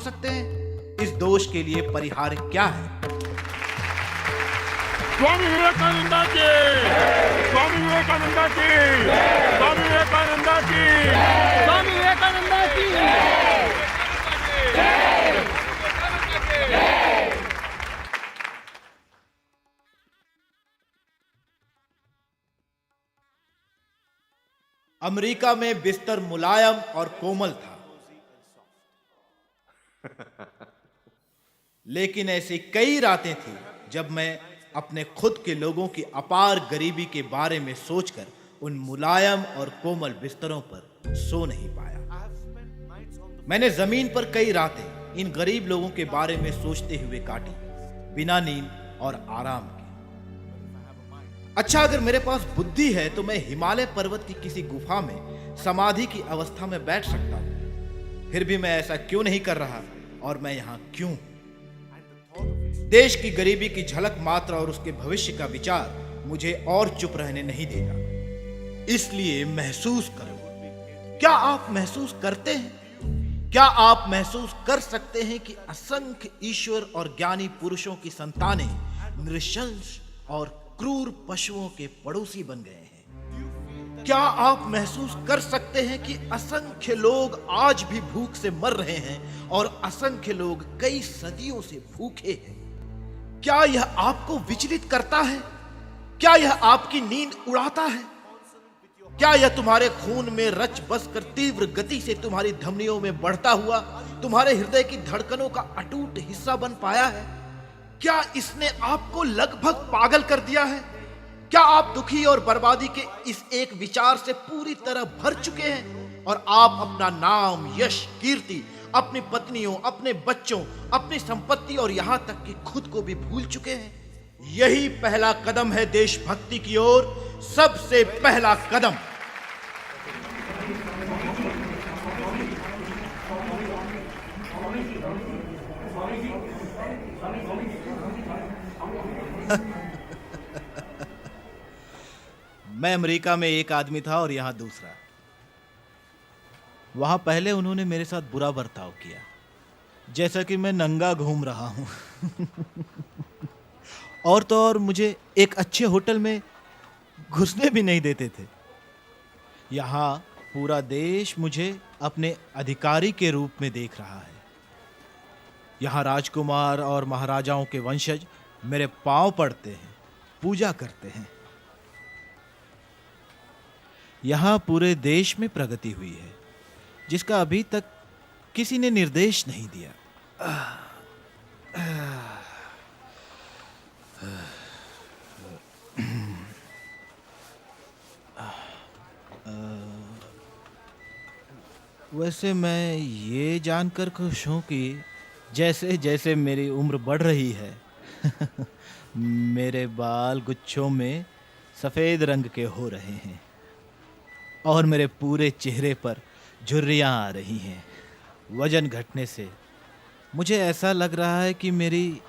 सकते हैं इस दोष के लिए परिहार क्या है? स्वामी विवेकानंद की, स्वामी विवेकानंद की, स्वामी विवेकानंद की, स्वामी विवेकानंद की। अमेरिका में बिस्तर मुलायम और कोमल था, लेकिन ऐसी कई रातें थी जब मैं अपने खुद के लोगों की अपार गरीबी के बारे में सोचकर उन मुलायम और कोमल बिस्तरों पर सो नहीं पाया। मैंने जमीन पर कई रातें इन गरीब लोगों के बारे में सोचते हुए काटी, बिना नींद और आराम के। अच्छा, अगर मेरे पास बुद्धि है तो मैं हिमालय पर्वत की किसी गुफा में समाधि की अवस्था में बैठ सकता हूं। फिर भी मैं ऐसा क्यों नहीं कर रहा, और मैं यहां क्यों? देश की गरीबी की झलक मात्र और उसके भविष्य का विचार मुझे और चुप रहने नहीं देगा। इसलिए महसूस करो। क्या आप महसूस करते हैं? क्या आप महसूस कर सकते हैं कि असंख्य ईश्वर और ज्ञानी पुरुषों की संतानें नृशंस और क्रूर पशुओं के पड़ोसी बन गए हैं? क्या आप महसूस कर सकते हैं कि असंख्य लोग आज भी भूख से मर रहे हैं और असंख्य लोग कई सदियों से भूखे हैं? क्या यह आपको विचलित करता है? क्या यह आपकी नींद उड़ाता है? क्या यह तुम्हारे खून में रच बस कर तीव्र गति से तुम्हारी धमनियों में बढ़ता हुआ तुम्हारे हृदय की धड़कनों का अटूट हिस्सा बन पाया है? क्या इसने आपको लगभग पागल कर दिया है? क्या आप दुखी और बर्बादी के इस एक विचार से पूरी तरह भर चुके हैं और आप अपना नाम, यश, कीर्ति, अपनी पत्नियों, अपने बच्चों, अपनी संपत्ति और यहां तक कि खुद को भी भूल चुके हैं? यही पहला कदम है देशभक्ति की ओर, सबसे पहला कदम। मैं अमेरिका में एक आदमी था और यहां दूसरा। वहां पहले उन्होंने मेरे साथ बुरा बर्ताव किया, जैसा कि मैं नंगा घूम रहा हूं। और तो और मुझे एक अच्छे होटल में घुसने भी नहीं देते थे। यहां पूरा देश मुझे अपने अधिकारी के रूप में देख रहा है। यहां राजकुमार और महाराजाओं के वंशज मेरे पांव पड़ते हैं, पूजा करते हैं। यहां पूरे देश में प्रगति हुई है जिसका अभी तक किसी ने निर्देश नहीं दिया। वैसे मैं ये जानकर खुश हूं कि जैसे जैसे मेरी उम्र बढ़ रही है मेरे बाल गुच्छों में सफेद रंग के हो रहे हैं और मेरे पूरे चेहरे पर झुर्रियां आ रही हैं। वजन घटने से मुझे ऐसा लग रहा है कि मेरी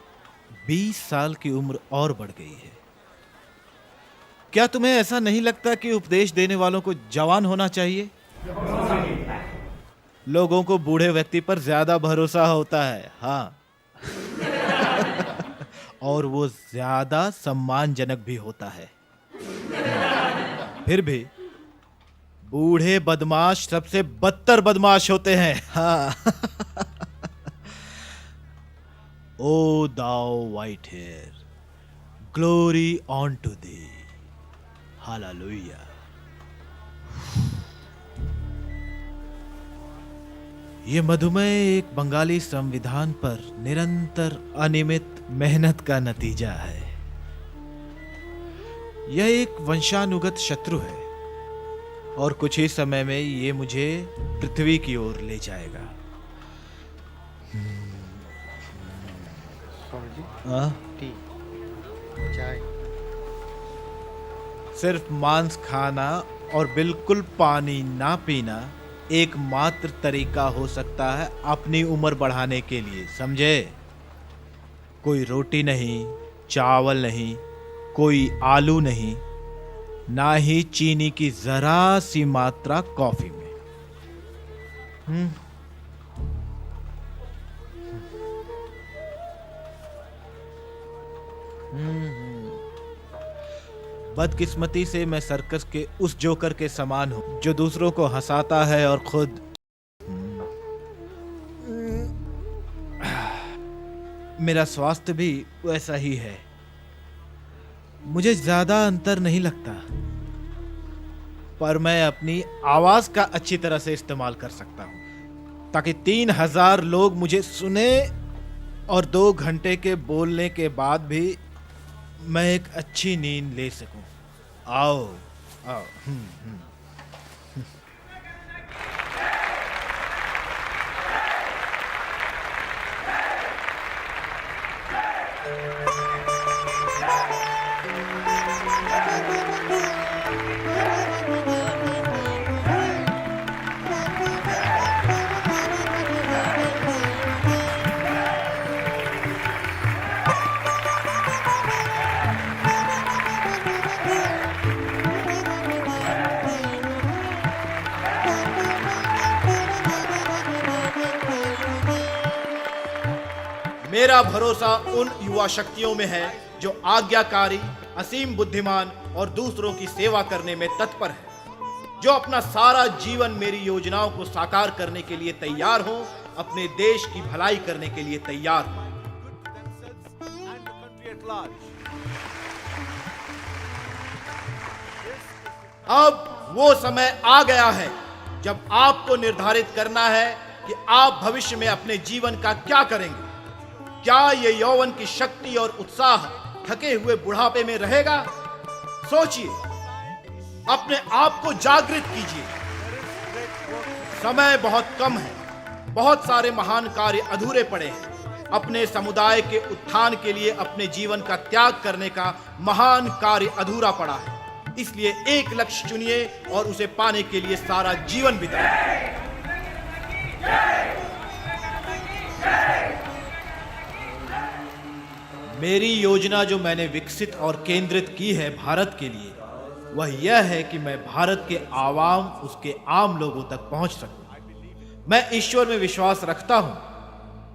20 साल की उम्र और बढ़ गई है। क्या तुम्हें ऐसा नहीं लगता कि उपदेश देने वालों को जवान होना चाहिए? लोगों को बूढ़े व्यक्ति पर ज्यादा भरोसा होता है, हाँ। और वो ज्यादा सम्मानजनक भी होता है। फिर भी बूढ़े बदमाश सबसे बदतर बदमाश होते हैं, हाँ। Oh thou white hair, glory on to thee, hallelujah. ये मधुमेह एक बंगाली संविधान पर निरंतर अनियमित मेहनत का नतीजा है। यह एक वंशानुगत शत्रु है और कुछ ही समय में ये मुझे पृथ्वी की ओर ले जाएगा। टी, चाय। सिर्फ मांस खाना और बिल्कुल पानी ना पीना एकमात्र तरीका हो सकता है अपनी उम्र बढ़ाने के लिए, समझे? कोई रोटी नहीं, चावल नहीं, कोई आलू नहीं, ना ही चीनी की जरा सी मात्रा कॉफी में। बदकिस्मती से मैं सर्कस के उस जोकर के समान हूं जो दूसरों को हंसाता है और खुद मेरा स्वास्थ्य भी वैसा ही है। मुझे ज्यादा अंतर नहीं लगता, पर मैं अपनी आवाज का अच्छी तरह से इस्तेमाल कर सकता हूं ताकि 3000 लोग मुझे सुने और 2 घंटे के बोलने के बाद भी मैं एक अच्छी नींद ले सकूं। आओ आओ। मेरा भरोसा उन युवा शक्तियों में है जो आज्ञाकारी, असीम बुद्धिमान और दूसरों की सेवा करने में तत्पर है, जो अपना सारा जीवन मेरी योजनाओं को साकार करने के लिए तैयार हो, अपने देश की भलाई करने के लिए तैयार हो। अब वो समय आ गया है जब आपको निर्धारित करना है कि आप भविष्य में अपने जीवन का क्या करेंगे। क्या ये यौवन की शक्ति और उत्साह थके हुए बुढ़ापे में रहेगा? सोचिए, अपने आप को जागृत कीजिए। समय बहुत कम है, बहुत सारे महान कार्य अधूरे पड़े हैं। अपने समुदाय के उत्थान के लिए अपने जीवन का त्याग करने का महान कार्य अधूरा पड़ा है। इसलिए एक लक्ष्य चुनिए और उसे पाने के लिए सारा जीवन बिताइए। मेरी योजना जो मैंने विकसित और केंद्रित की है भारत के लिए, वह यह है कि मैं भारत के आवाम, उसके आम लोगों तक पहुंच सकूं। मैं ईश्वर में विश्वास रखता हूं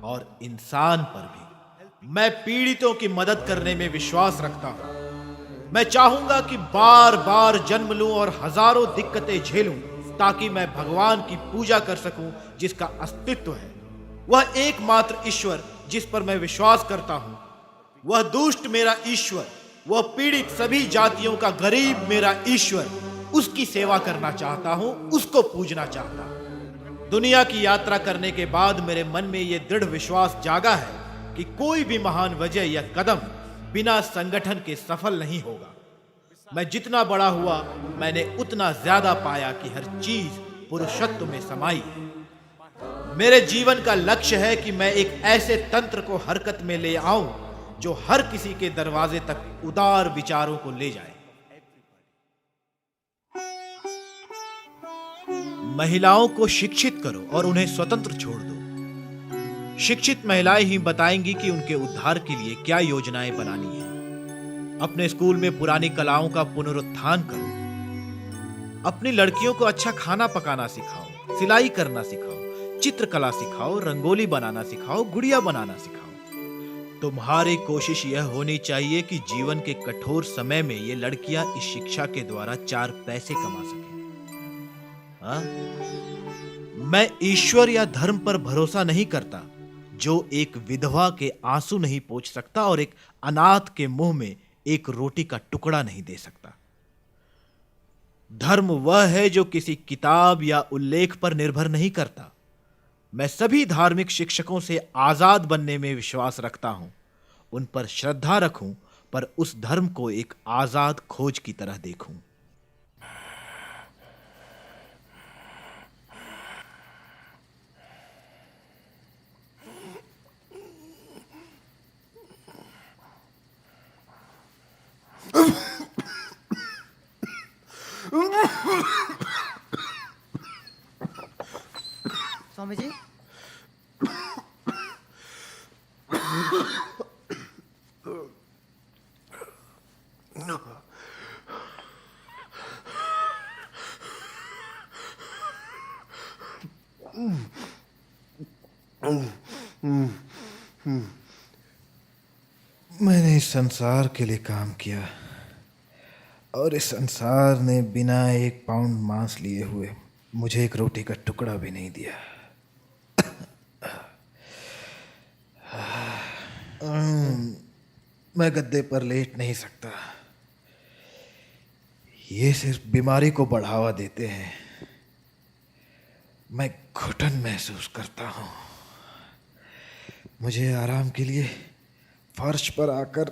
और इंसान पर भी। मैं पीड़ितों की मदद करने में विश्वास रखता हूं। मैं चाहूंगा कि बार बार जन्म लूं और हजारों दिक्कतें झेलूं ताकि मैं भगवान की पूजा कर सकूं जिसका अस्तित्व है। वह एकमात्र ईश्वर जिस पर मैं विश्वास करता हूं, वह दुष्ट मेरा ईश्वर, वह पीड़ित सभी जातियों का गरीब मेरा ईश्वर, उसकी सेवा करना चाहता हूं, उसको पूजना चाहता हूं। दुनिया की यात्रा करने के बाद मेरे मन में यह दृढ़ विश्वास जागा है कि कोई भी महान वजह या कदम बिना संगठन के सफल नहीं होगा। मैं जितना बड़ा हुआ, मैंने उतना ज्यादा पाया कि हर चीज पुरुषत्व में समाई है। मेरे जीवन का लक्ष्य है कि मैं एक ऐसे तंत्र को हरकत में ले आऊं जो हर किसी के दरवाजे तक उदार विचारों को ले जाए। महिलाओं को शिक्षित करो और उन्हें स्वतंत्र छोड़ दो। शिक्षित महिलाएं ही बताएंगी कि उनके उद्धार के लिए क्या योजनाएं बनानी है। अपने स्कूल में पुरानी कलाओं का पुनरुत्थान करो। अपनी लड़कियों को अच्छा खाना पकाना सिखाओ, सिलाई करना सिखाओ, चित्रकला सिखाओ, रंगोली बनाना सिखाओ, गुड़िया बनाना सिखाओ। तुम्हारी कोशिश यह होनी चाहिए कि जीवन के कठोर समय में ये लड़कियां इस शिक्षा के द्वारा 4 पैसे कमा सकें। मैं ईश्वर या धर्म पर भरोसा नहीं करता जो एक विधवा के आंसू नहीं पोंछ सकता और एक अनाथ के मुंह में एक रोटी का टुकड़ा नहीं दे सकता। धर्म वह है जो किसी किताब या उल्लेख पर निर्भर नहीं करता। मैं सभी धार्मिक शिक्षकों से आजाद बनने में विश्वास रखता हूं, उन पर श्रद्धा रखूं, पर उस धर्म को एक आजाद खोज की तरह देखूं। स्वामी जी, मैंने इस संसार के लिए काम किया और इस संसार ने बिना 1 पाउंड मांस लिए हुए मुझे एक रोटी का टुकड़ा भी नहीं दिया। मैं गद्दे पर लेट नहीं सकता। ये सिर्फ बीमारी को बढ़ावा देते हैं। मैं घुटन महसूस करता हूँ। मुझे आराम के लिए फर्श पर आकर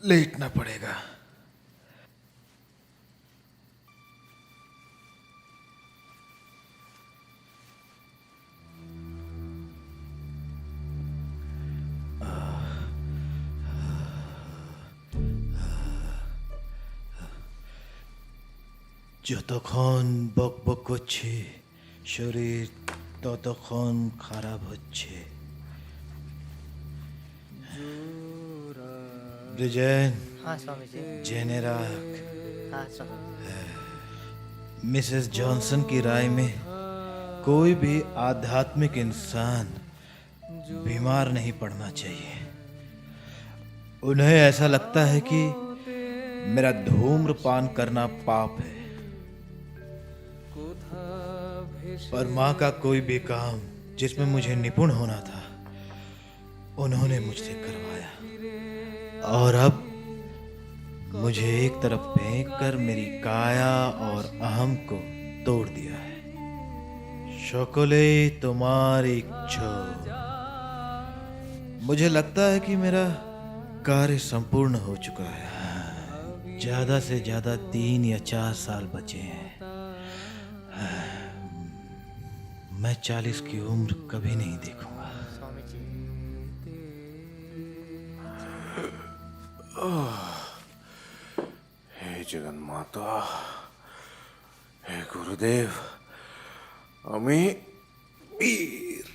लेटना पड़ेगा। যতক্ষণ বকবক করছে শরীর ততক্ষণ খারাপ হচ্ছে। ब्रिजेन, हाँ स्वामी जी। जेने राख। हाँ स्वामी। मिसेस जॉनसन की राय में कोई भी आध्यात्मिक इंसान बीमार नहीं पड़ना चाहिए। उन्हें ऐसा लगता है कि मेरा धूम्रपान करना पाप है। पर माँ का कोई भी काम जिसमें मुझे निपुण होना था उन्होंने मुझसे करवाया और अब मुझे एक तरफ फेंक कर मेरी काया और अहम को तोड़ दिया है। शकले तुम्हारी इच्छा। मुझे लगता है कि मेरा कार्य संपूर्ण हो चुका है। ज्यादा से ज्यादा 3 या 4 साल बचे हैं। मैं 40 की उम्र कभी नहीं देखूंगा। स्वामी जी। हे जगन माता, हे गुरुदेव, আমি বীর,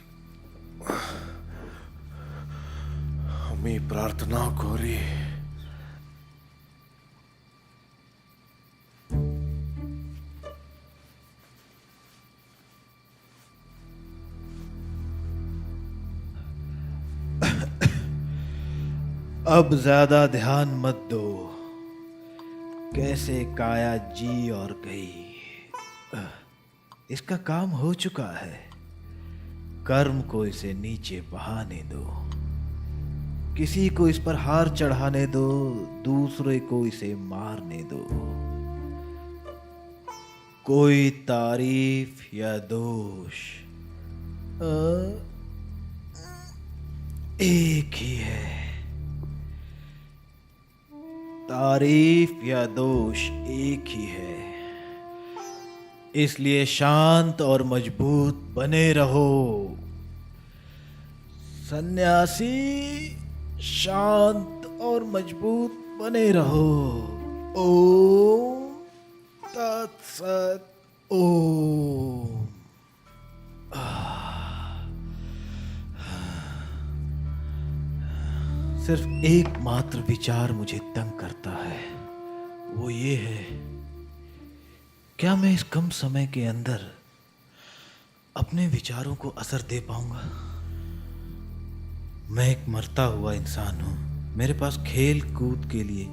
আমি প্রার্থনা করি अब ज्यादा ध्यान मत दो। कैसे काया जी और गई। इसका काम हो चुका है। कर्म को इसे नीचे बहाने दो। किसी को इस पर हार चढ़ाने दो, दूसरे को इसे मारने दो। कोई तारीफ या दोष एक ही है। तारीफ या दोष एक ही है। इसलिए शांत और मजबूत बने रहो। सन्यासी, शांत और मजबूत बने रहो। ओम तत्सत। ओम। सिर्फ एकमात्र विचार मुझे तंग करता है। वो ये है, क्या मैं इस कम समय के अंदर अपने विचारों को असर दे पाऊंगा? मैं एक मरता हुआ इंसान हूं। मेरे पास खेल कूद के लिए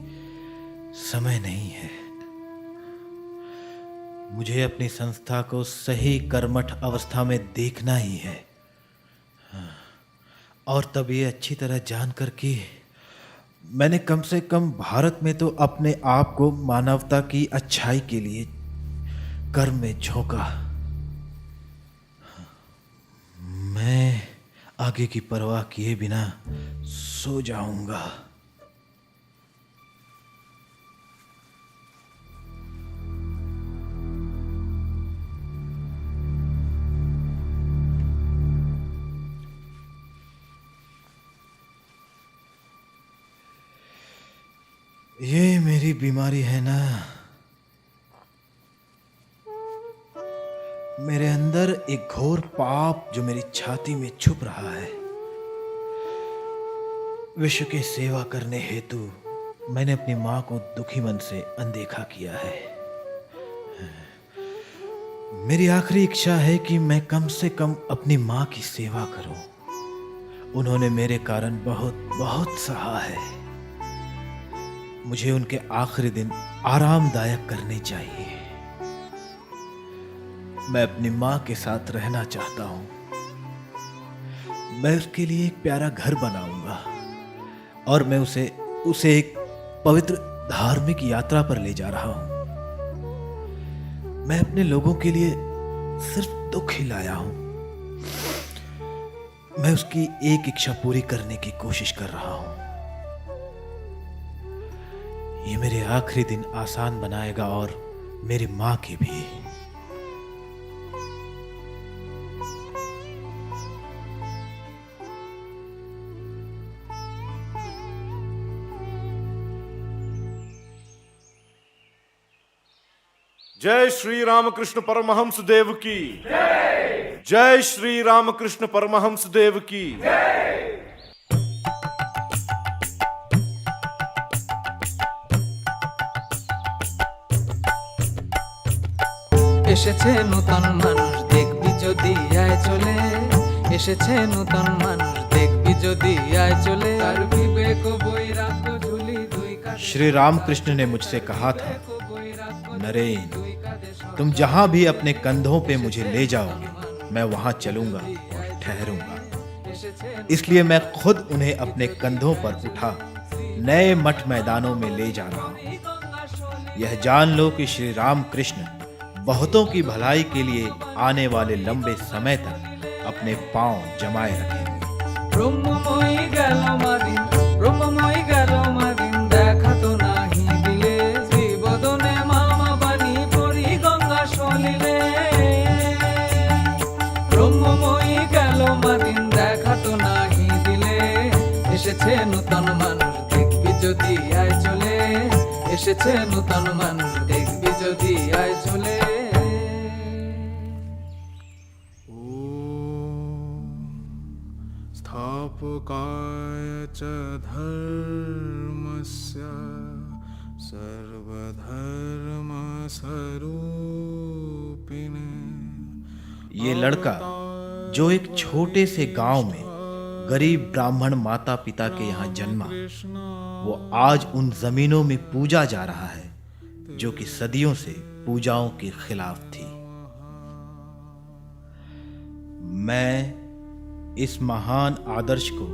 समय नहीं है। मुझे अपनी संस्था को सही कर्मठ अवस्था में देखना ही है। और तब ये अच्छी तरह जानकर कि मैंने कम से कम भारत में तो अपने आप को मानवता की अच्छाई के लिए कर्म में झोंका। मैं आगे की परवाह किए बिना सो जाऊंगा। ये मेरी बीमारी है ना। मेरे अंदर एक घोर पाप जो मेरी छाती में छुप रहा है। विश्व की सेवा करने हेतु मैंने अपनी मां को दुखी मन से अनदेखा किया है। मेरी आखिरी इच्छा है कि मैं कम से कम अपनी मां की सेवा करूं उन्होंने मेरे कारण बहुत बहुत सहा है। मुझे उनके आखिरी दिन आरामदायक करने चाहिए। मैं अपनी मां के साथ रहना चाहता हूं। मैं उसके लिए एक प्यारा घर बनाऊंगा और मैं उसे एक पवित्र धार्मिक यात्रा पर ले जा रहा हूं। मैं अपने लोगों के लिए सिर्फ दुख ही लाया हूं। मैं उसकी एक इच्छा पूरी करने की कोशिश कर रहा हूं। ये मेरे आखिरी दिन आसान बनाएगा और मेरी मां की भी। जय श्री रामकृष्ण परमहंस देव की जय श्री रामकृष्ण परमहंस देव की এসেছে নতুন মানুষ দেখবি যদি আয় চলে, এসেছে নতুন মানুষ দেখবি যদি আয় চলে, আর বিবেক বৈরাগ্য ঝুলি দুই কাঁধে। श्री रामकृष्ण ने मुझसे कहा था, नरेन, तुम जहां भी अपने कंधों पे मुझे ले जाओगे, मैं वहां चलूंगा और ठहरूंगा। इसलिए मैं खुद उन्हें अपने कंधों पर उठा नए मठ मैदानों में ले जा रहा हूं। यह जान लो कि श्री रामकृष्ण बहुतों की भलाई के लिए आने वाले लंबे समय तक अपने पांव जमाए रखेंगे। ব্রহ্মময়ী গেল মাদিন, ব্রহ্মময়ী গেল মাদিন, দেখা তো নাহি দিলে, শ্রীবদনে মামা বাণী পড়ি গঙ্গা সলিলে। ব্রহ্মময়ী গেল মাদিন, দেখা তো নাহি দিলে, এসেছে নূতন মানুষ দেখবি যদি আয় চলে, এসেছে নূতন মানুষ দেখবি যদি আয় চলে। स्थापकाय च धर्मस्य सर्वधर्मस्वरूपिणे। ये लड़का जो एक छोटे से गांव में गरीब ब्राह्मण माता पिता के यहाँ जन्मा, वो आज उन जमीनों में पूजा जा रहा है जो कि सदियों से पूजाओं के खिलाफ थी। मैं इस महान आदर्श को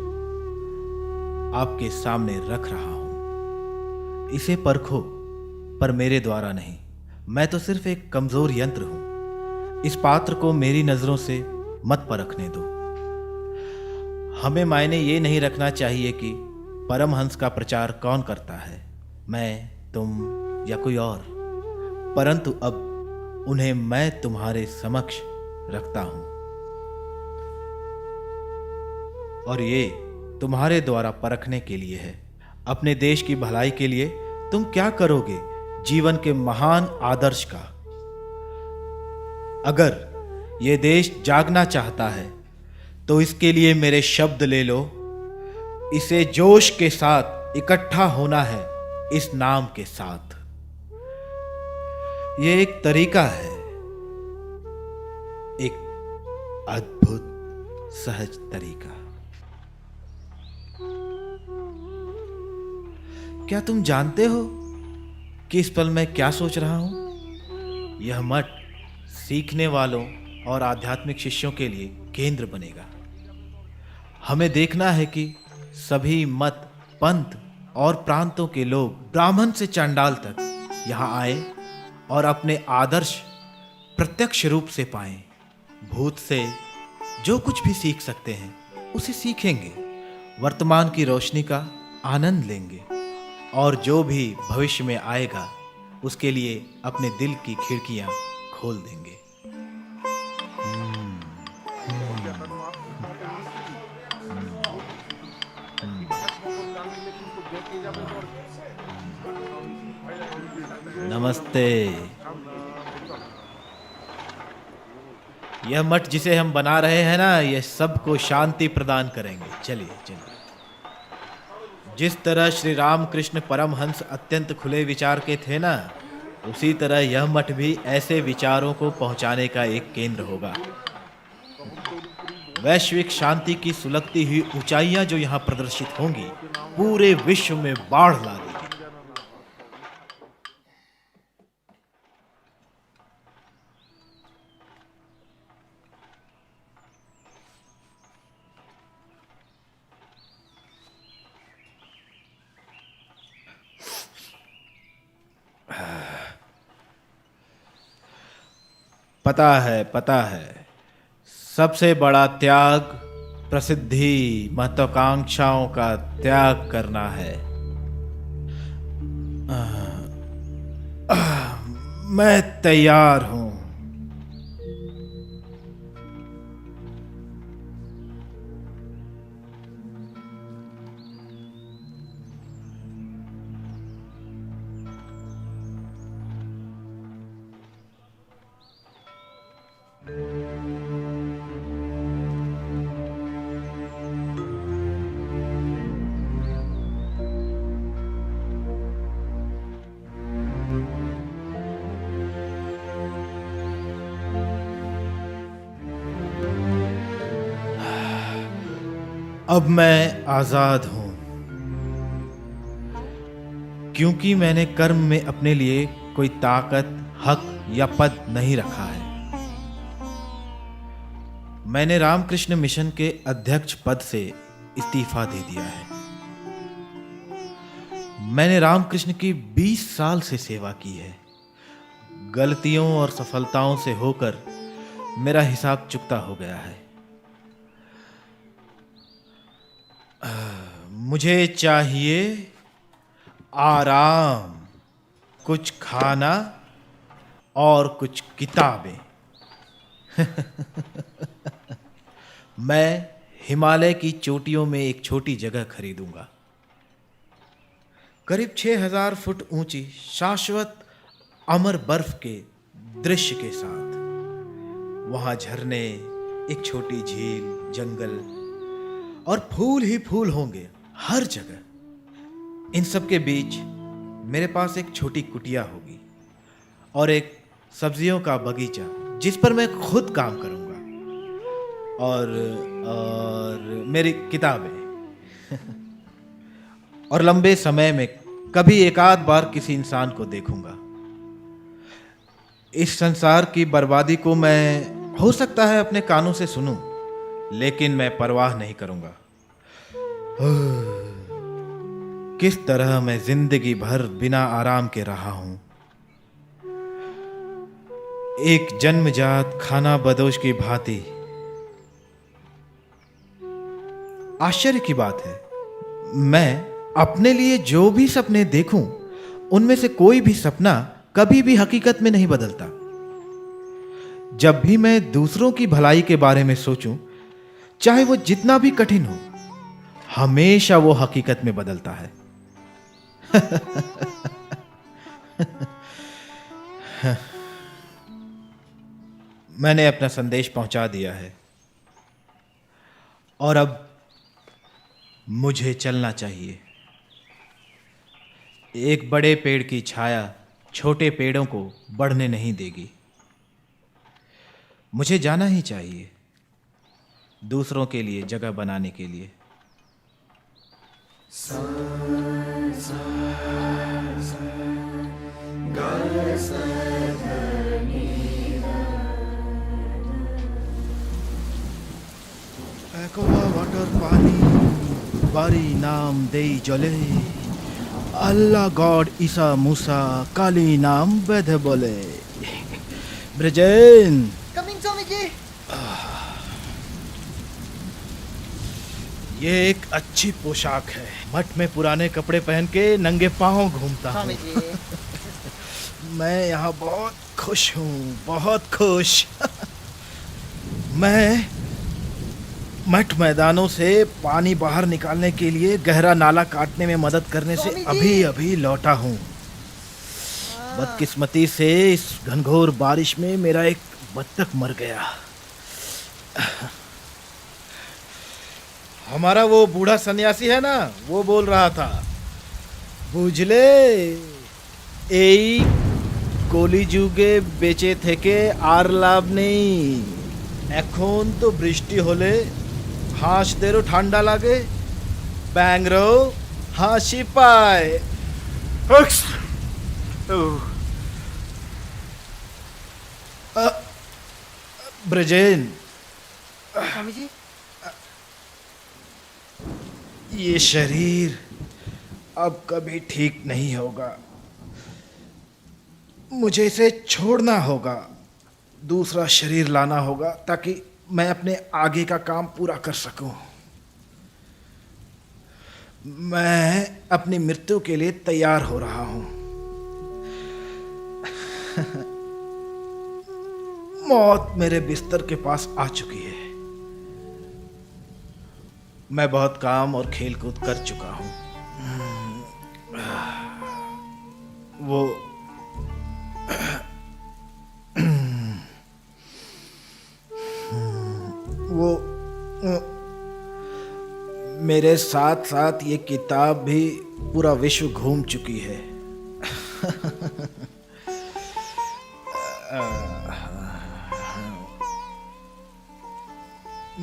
आपके सामने रख रहा हूं। इसे परखो, पर मेरे द्वारा नहीं। मैं तो सिर्फ एक कमजोर यंत्र हूं। इस पात्र को मेरी नजरों से मत परखने दो। हमें मायने ये नहीं रखना चाहिए कि परमहंस का प्रचार कौन करता है, मैं, तुम या कोई और, परंतु अब उन्हें मैं तुम्हारे समक्ष रखता हूं और ये तुम्हारे द्वारा परखने के लिए है। अपने देश की भलाई के लिए तुम क्या करोगे जीवन के महान आदर्श का। अगर ये देश जागना चाहता है तो इसके लिए मेरे शब्द ले लो। इसे जोश के साथ इकट्ठा होना है इस नाम के साथ। ये एक तरीका है, एक अद्भुत सहज तरीका। क्या तुम जानते हो कि इस पल मैं क्या सोच रहा हूं? यह मठ सीखने वालों और आध्यात्मिक शिष्यों के लिए केंद्र बनेगा। हमें देखना है कि सभी मत, पंथ और प्रांतों के लोग ब्राह्मण से चांडाल तक यहाँ आए और अपने आदर्श प्रत्यक्ष रूप से पाएं। भूत से जो कुछ भी सीख सकते हैं उसे सीखेंगे, वर्तमान की रोशनी का आनंद लेंगे और जो भी भविष्य में आएगा उसके लिए अपने दिल की खिड़कियां खोल देंगे। नमस्ते। यह मठ जिसे हम बना रहे हैं ना, यह सबको शांति प्रदान करेंगे। चलिए चलिए। जिस तरह श्री रामकृष्ण परमहंस अत्यंत खुले विचार के थे ना, उसी तरह यह मठ भी ऐसे विचारों को पहुंचाने का एक केंद्र होगा। वैश्विक शांति की सुलगती हुई ऊंचाइयां जो यहां प्रदर्शित होंगी, पूरे विश्व में बाढ़ ला देगी। पता है, सबसे बड़ा त्याग प्रसिद्धि, महत्वाकांक्षाओं का त्याग करना है। मैं तैयार हूं। अब मैं आजाद हूं, क्योंकि मैंने कर्म में अपने लिए कोई ताकत, हक या पद नहीं रखा है। मैंने रामकृष्ण मिशन के अध्यक्ष पद से इस्तीफा दे दिया है। मैंने रामकृष्ण की 20 साल से सेवा की है। गलतियों और सफलताओं से होकर मेरा हिसाब चुकता हो गया है। मुझे चाहिए आराम, कुछ खाना और कुछ किताबें। मैं हिमालय की चोटियों में एक छोटी जगह खरीदूंगा, करीब 6000 फुट ऊंची, शाश्वत अमर बर्फ के दृश्य के साथ। वहां झरने, एक छोटी झील, जंगल और फूल ही फूल होंगे हर जगह। इन सब के बीच मेरे पास एक छोटी कुटिया होगी और एक सब्जियों का बगीचा जिस पर मैं खुद काम करूंगा, और मेरी किताबें। और लंबे समय में कभी एक आध बार किसी इंसान को देखूंगा। इस संसार की बर्बादी को मैं हो सकता है अपने कानों से सुनूं, लेकिन मैं परवाह नहीं करूंगा। किस तरह मैं जिंदगी भर बिना आराम के रहा हूं। एक जन्मजात खाना बदोश की भांति। आश्चर्य की बात है, मैं अपने लिए जो भी सपने देखूं, उनमें से कोई भी सपना कभी भी हकीकत में नहीं बदलता। जब भी मैं दूसरों की भलाई के बारे में सोचूं, चाहे वो जितना भी कठिन हो, हमेशा वो हकीकत में बदलता है। मैंने अपना संदेश पहुंचा दिया है और अब मुझे चलना चाहिए। एक बड़े पेड़ की छाया छोटे पेड़ों को बढ़ने नहीं देगी। मुझे जाना ही चाहिए, दूसरों के लिए जगह बनाने के लिए। वाटर पानी बारी नाम दे जले, अल्लाह गॉड ईसा मूसा काली नाम वेद बोले। ब्रजेन कमिंग स्वामी जी। ये एक अच्छी पोशाक है। मठ में पुराने कपड़े पहन के नंगे पांव घूमता हूँ। स्वामी जी मैं यहाँ बहुत खुश हूँ, बहुत खुश। मैं मठ मैदानों से पानी बाहर निकालने के लिए गहरा नाला काटने में मदद करने से अभी अभी लौटा हूँ। बदकिस्मती से इस घनघोर बारिश में मेरा एक बत्तख मर गया। हमारा वो बूढ़ा सन्यासी है ना, वो बोल रहा था, बुझले এই কলিযুগে বেঁচে থেকে আর লাভ নেই। এখন তো বৃষ্টি হলে হাঁসদেরও ঠান্ডা লাগে, ব্যাঙরাও হাসি পায়। ब्रजेन, स्वामी जी। ये शरीर अब कभी ठीक नहीं होगा। मुझे इसे छोड़ना होगा, दूसरा शरीर लाना होगा ताकि मैं अपने आगे का काम पूरा कर सकूं। मैं अपनी मृत्यु के लिए तैयार हो रहा हूं। मौत मेरे बिस्तर के पास आ चुकी है। मैं बहुत काम और खेल कूद कर चुका हूं। वो मेरे साथ साथ ये किताब भी पूरा विश्व घूम चुकी है।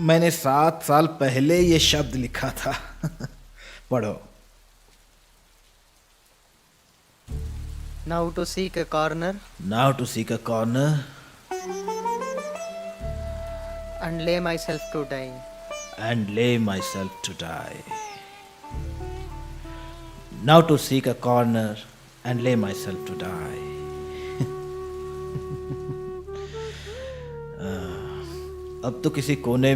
मैंने 7 साल पहले ये शब्द लिखा था। पढ़ो। Now to seek a corner Now to seek a corner and lay myself to die. and lay myself to die. Now to seek a corner and lay myself to die. अब तो किसी कोने में